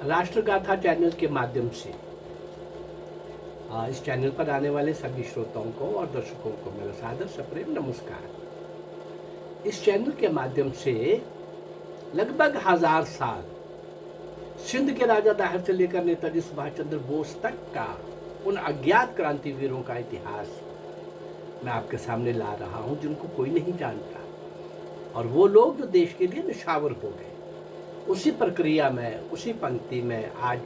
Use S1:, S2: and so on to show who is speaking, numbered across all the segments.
S1: राष्ट्रगाथा channel के माध्यम से इस चैनल पर आने वाले सभी श्रोताओं को और दर्शकों को मेरा सादर सप्रेम नमस्कार। इस चैनल के माध्यम से लगभग 1000 साल सिंध के राजा दाहिर से लेकर नेताजी सुभाष चंद्र बोस तक का उन अज्ञात क्रांतिवीरों का इतिहास मैं आपके सामने ला रहा हूं, जिनको कोई नहीं जानता, और वो लोग जो देश के लिए निछावर हो गए। उसी प्रक्रिया में, उसी पंक्ति में आज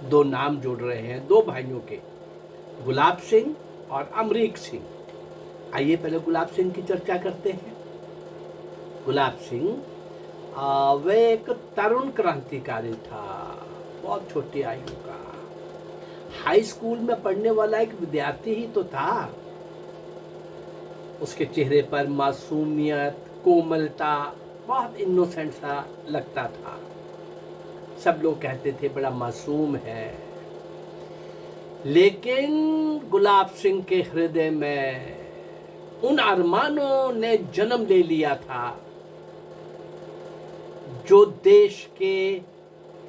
S1: दो नाम जोड़ रहे हैं, दो भाइयों के, गुलाब सिंह और अमरीक सिंह। आइए पहले गुलाब सिंह की चर्चा करते हैं। गुलाब सिंह वे एक तरुण क्रांतिकारी था, बहुत छोटी आयु का, हाई स्कूल में पढ़ने वाला एक विद्यार्थी ही तो था। उसके चेहरे पर मासूमियत, कोमलता, बहुत इनोसेंट सा लगता था। सब लोग कहते थे बड़ा मासूम है, लेकिन गुलाब सिंह के हृदय में उन अरमानों ने जन्म ले लिया था जो देश के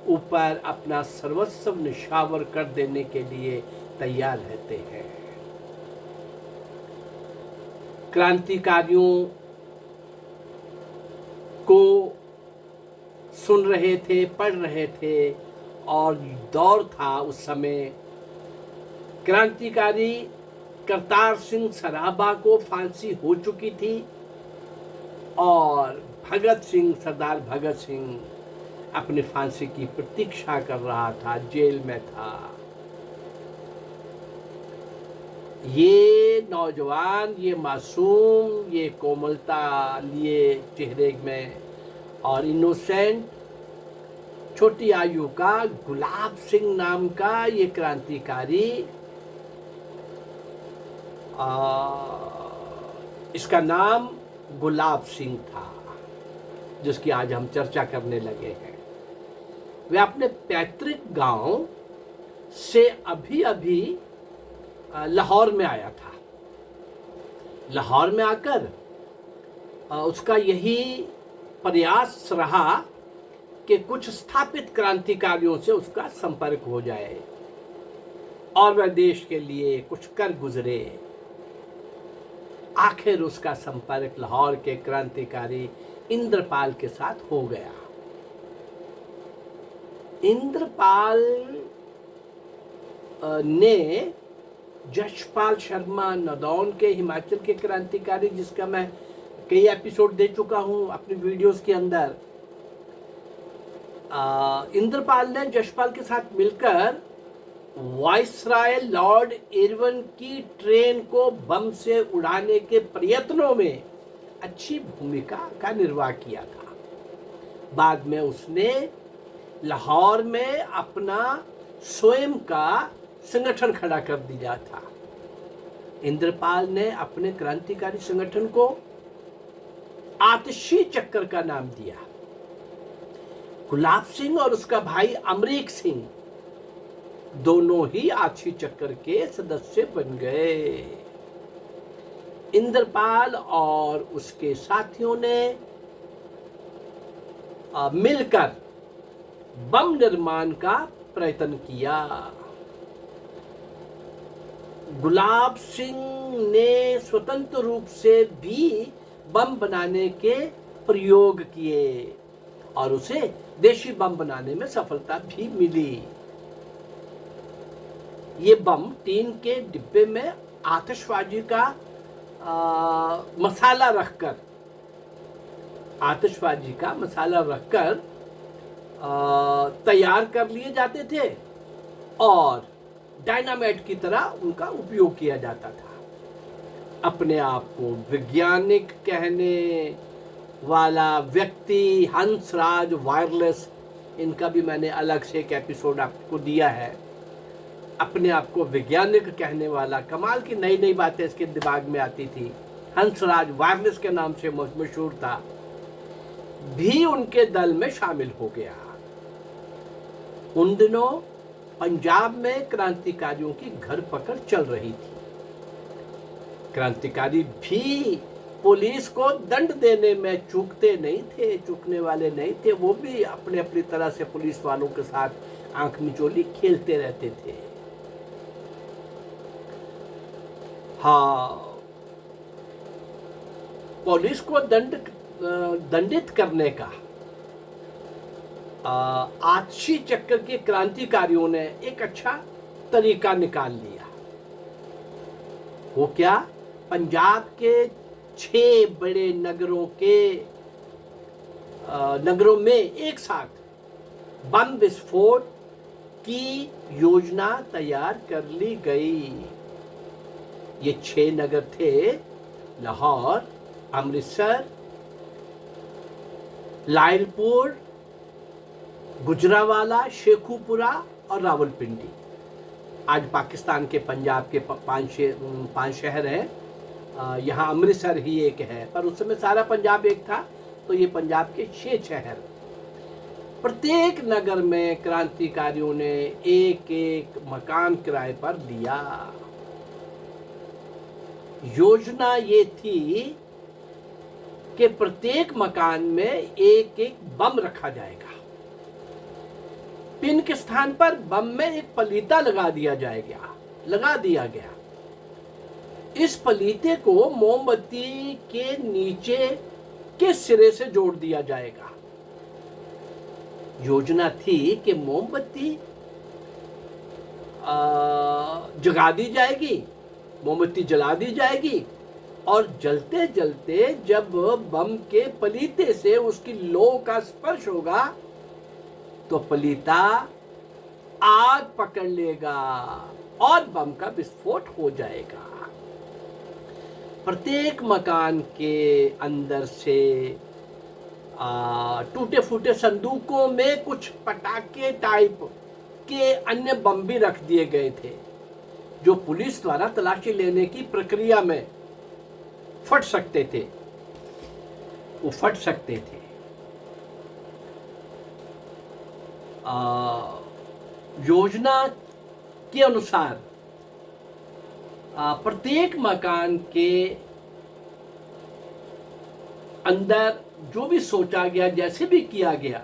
S1: ऊपर अपना सर्वस्व निछावर कर देने के लिए तैयार रहते हैं। क्रांतिकारियों को सुन रहे थे, पढ़ रहे थे, और दौर था उस समय क्रांतिकारी करतार सिंह सराभा को फांसी हो चुकी थी और भगत सिंह, सरदार भगत सिंह अपनी फांसी की प्रतीक्षा कर रहा था, जेल में था। ये नौजवान, ये मासूम, ये कोमलता लिए चेहरे में और इनोसेंट छोटी आयु का गुलाब सिंह नाम का ये क्रांतिकारी, इसका नाम गुलाब सिंह था, जिसकी आज हम चर्चा करने लगे हैं। वे अपने पैतृक गांव से अभी अभी लाहौर में आया था। लाहौर में आकर उसका यही प्रयास रहा कि कुछ स्थापित क्रांतिकारियों से उसका संपर्क हो जाए और वह देश के लिए कुछ कर गुजरे। आखिर उसका संपर्क लाहौर के क्रांतिकारी इंद्रपाल के साथ हो गया। इंद्रपाल ने यशपाल शर्मा नदौन के, हिमाचल के क्रांतिकारी, जिसका मैं कई एपिसोड दे चुका हूं अपनी वीडियोस के अंदर, इंद्रपाल ने यशपाल के साथ मिलकर वाइसराय लॉर्ड इरविन की ट्रेन को बम से उड़ाने के प्रयत्नों में अच्छी भूमिका का निर्वाह किया था। बाद में उसने लाहौर में अपना स्वयं का संगठन खड़ा कर दिया था। इंद्रपाल ने अपने क्रांतिकारी संगठन को आतिशी चक्कर का नाम दिया। गुलाब सिंह और उसका भाई अमरीक सिंह दोनों ही आतिशी चक्कर के सदस्य बन गए। इंद्रपाल और उसके साथियों ने मिलकर बम निर्माण का प्रयत्न किया। गुलाब सिंह ने स्वतंत्र रूप से भी बम बनाने के प्रयोग किए और उसे देशी बम बनाने में सफलता भी मिली। ये बम टीन के डिब्बे में आतिशबाजी का मसाला रखकर तैयार कर लिए जाते थे और डायनामाइट की तरह उनका उपयोग किया जाता था। अपने आप को वैज्ञानिक कहने वाला व्यक्ति हंसराज वायरलेस, इनका भी मैंने अलग से एक एपिसोड आपको दिया है। अपने आप को वैज्ञानिक कहने वाला, कमाल की नई नई बातें इसके दिमाग में आती थी, हंसराज वायरलेस के नाम से मशहूर था, भी उनके दल में शामिल हो गया। उन दिनों पंजाब में क्रांतिकारियों की घर पकड़ चल रही थी। क्रांतिकारी भी पुलिस को दंड देने में चूकने वाले नहीं थे। वो भी अपने अपनी तरह से पुलिस वालों के साथ आंख मिचोली खेलते रहते थे। हाँ, पुलिस को दंडित करने का आछी चक्कर के क्रांतिकारियों ने एक अच्छा तरीका निकाल लिया। वो क्या? पंजाब के 6 बड़े नगरों में एक साथ बम विस्फोट की योजना तैयार कर ली गई। ये 6 नगर थे: लाहौर, अमृतसर, लायलपुर, गुजरावाला, शेखुपुरा और रावलपिंडी। आज पाकिस्तान के पंजाब के 5 शहर हैं। यहाँ अमृतसर ही एक है, पर उस समय सारा पंजाब एक था, तो ये पंजाब के 6 शहर। प्रत्येक नगर में क्रांतिकारियों ने एक एक मकान किराए पर लिया। योजना ये थी कि प्रत्येक मकान में एक एक बम रखा जाएगा। पिन के स्थान पर बम में एक पलीता लगा दिया गया। इस पलीते को मोमबत्ती के नीचे के सिरे से जोड़ दिया जाएगा। योजना थी कि मोमबत्ती जगा दी जाएगी, मोमबत्ती जला दी जाएगी, और जलते जलते जब बम के पलीते से उसकी लौ का स्पर्श होगा तो पलीता आग पकड़ लेगा और बम का विस्फोट हो जाएगा। प्रत्येक मकान के अंदर से टूटे फूटे संदूकों में कुछ पटाखे टाइप के अन्य बम भी रख दिए गए थे, जो पुलिस द्वारा तलाशी लेने की प्रक्रिया में फट सकते थे। योजना के अनुसार प्रत्येक मकान के अंदर जो भी सोचा गया, जैसे भी किया गया,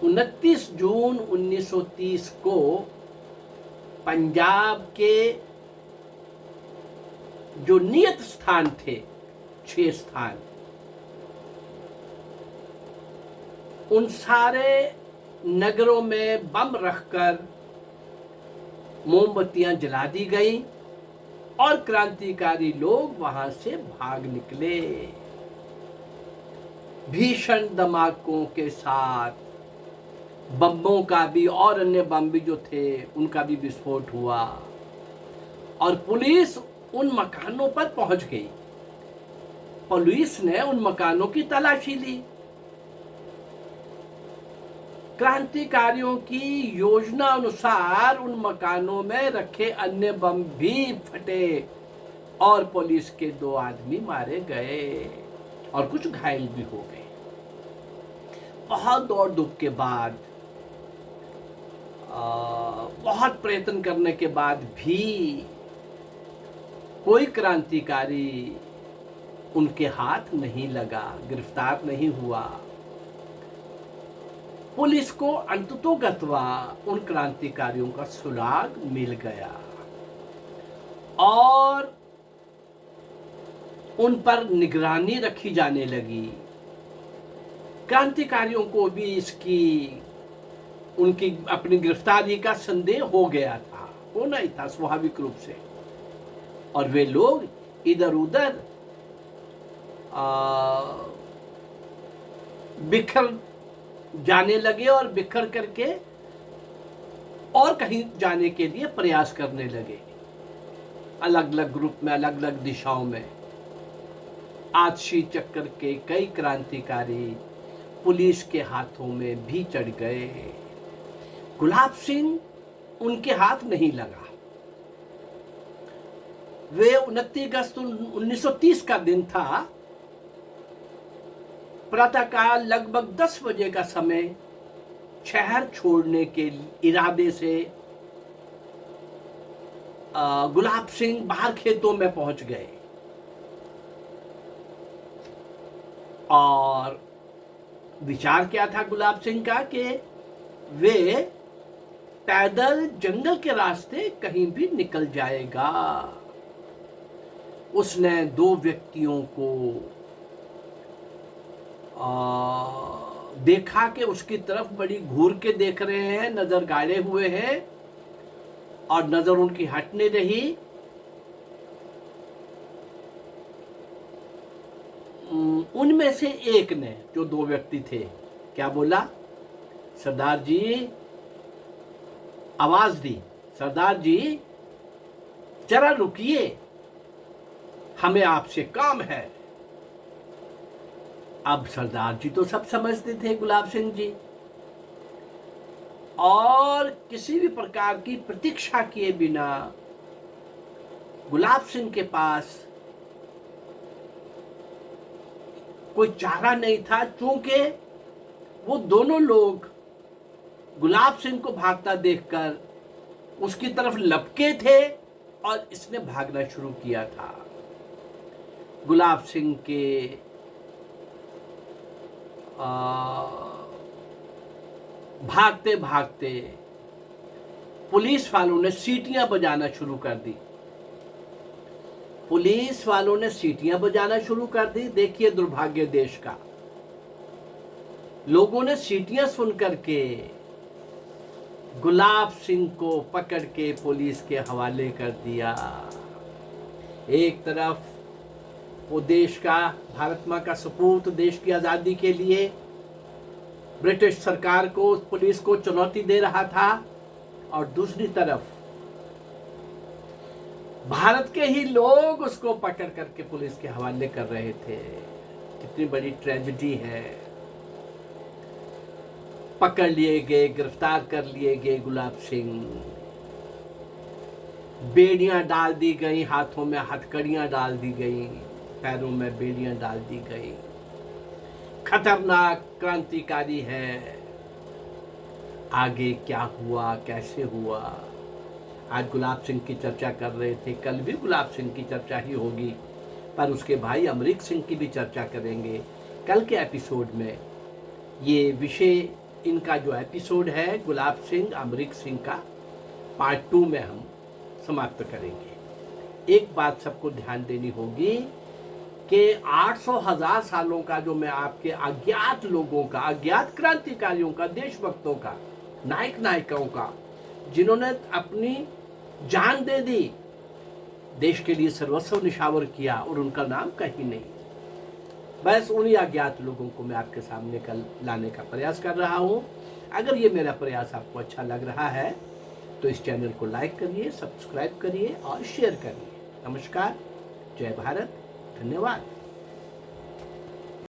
S1: 29 जून 1930 को पंजाब के जो नियत स्थान थे, 6 स्थान, उन सारे नगरों में बम रखकर मोमबत्तियां जला दी गई और क्रांतिकारी लोग वहां से भाग निकले। भीषण धमाकों के साथ बम्बों का भी और अन्य बम भी जो थे उनका भी विस्फोट हुआ और पुलिस उन मकानों पर पहुंच गई। पुलिस ने उन मकानों की तलाशी ली। क्रांतिकारियों की योजना अनुसार उन मकानों में रखे अन्य बम भी फटे और पुलिस के 2 आदमी मारे गए और कुछ घायल भी हो गए। बहुत दौड़ धूप के बाद, बहुत प्रयत्न करने के बाद भी कोई क्रांतिकारी उनके हाथ नहीं लगा, गिरफ्तार नहीं हुआ। पुलिस को अंततोगत्वा उन क्रांतिकारियों का सुराग मिल गया और उन पर निगरानी रखी जाने लगी। क्रांतिकारियों को भी उनकी अपनी गिरफ्तारी का संदेह हो गया था, होना ही था स्वाभाविक रूप से, और वे लोग इधर उधर बिखर जाने लगे और बिखर करके और कहीं जाने के लिए प्रयास करने लगे, अलग अलग ग्रुप में, अलग अलग दिशाओं में। आछी चक्कर के कई क्रांतिकारी पुलिस के हाथों में भी चढ़ गए। गुलाब सिंह उनके हाथ नहीं लगा। वे 29 अगस्त 1930 का दिन था। प्रातःकाल लगभग 10 बजे का समय शहर छोड़ने के इरादे से गुलाब सिंह बाहर खेतों में पहुंच गए और विचार क्या था गुलाब सिंह का कि वे पैदल जंगल के रास्ते कहीं भी निकल जाएगा। उसने दो व्यक्तियों को देखा कि उसकी तरफ बड़ी घूर के देख रहे हैं, नजर गाड़े हुए हैं और नजर उनकी हट नहीं रही। उनमें से एक ने, जो दो व्यक्ति थे, क्या बोला? सरदार जी, आवाज दी, सरदार जी जरा रुकिए, हमें आपसे काम है। अब सरदार जी तो सब समझते थे, गुलाब सिंह जी, और किसी भी प्रकार की प्रतीक्षा किए बिना गुलाब सिंह के पास कोई चारा नहीं था, क्योंकि वो दोनों लोग गुलाब सिंह को भागता देखकर उसकी तरफ लपके थे और इसने भागना शुरू किया था। गुलाब सिंह के भागते भागते पुलिस वालों ने सीटियां बजाना शुरू कर दी। पुलिस वालों ने सीटियां बजाना शुरू कर दी। देखिए दुर्भाग्य देश का, लोगों ने सीटियां सुनकर के गुलाब सिंह को पकड़ के पुलिस के हवाले कर दिया। एक तरफ वो देश का, भारत मां का सपूत, देश की आजादी के लिए ब्रिटिश सरकार को, पुलिस को चुनौती दे रहा था, और दूसरी तरफ भारत के ही लोग उसको पकड़ करके पुलिस के हवाले कर रहे थे। कितनी बड़ी ट्रेजेडी है। पकड़ लिए गए, गिरफ्तार कर लिए गए गुलाब सिंह, बेड़ियां डाल दी गई, हाथों में हथकड़ियां डाल दी गई, पैरों में बेड़ियां डाल दी गई। खतरनाक क्रांतिकारी है। आगे क्या हुआ, कैसे हुआ, आज गुलाब सिंह की चर्चा कर रहे थे, कल भी गुलाब सिंह की चर्चा ही होगी, पर उसके भाई अमरीक सिंह की भी चर्चा करेंगे कल के एपिसोड में। ये विषय, इनका जो एपिसोड है गुलाब सिंह अमरीक सिंह का, पार्ट 2 में हम समाप्त करेंगे। एक बात सबको ध्यान देनी होगी कि 800,000 सालों का जो मैं आपके अज्ञात लोगों का, अज्ञात क्रांतिकारियों का, देशभक्तों का, नायक नायिकाओं का, जिन्होंने अपनी जान दे दी, देश के लिए सर्वस्व निछावर किया, और उनका नाम कहीं नहीं, बस उन्हीं अज्ञात लोगों को मैं आपके सामने कल लाने का प्रयास कर रहा हूं। अगर ये मेरा प्रयास आपको अच्छा लग रहा है तो इस चैनल को लाइक करिए, सब्सक्राइब करिए और शेयर करिए। नमस्कार, जय भारत, धन्यवाद।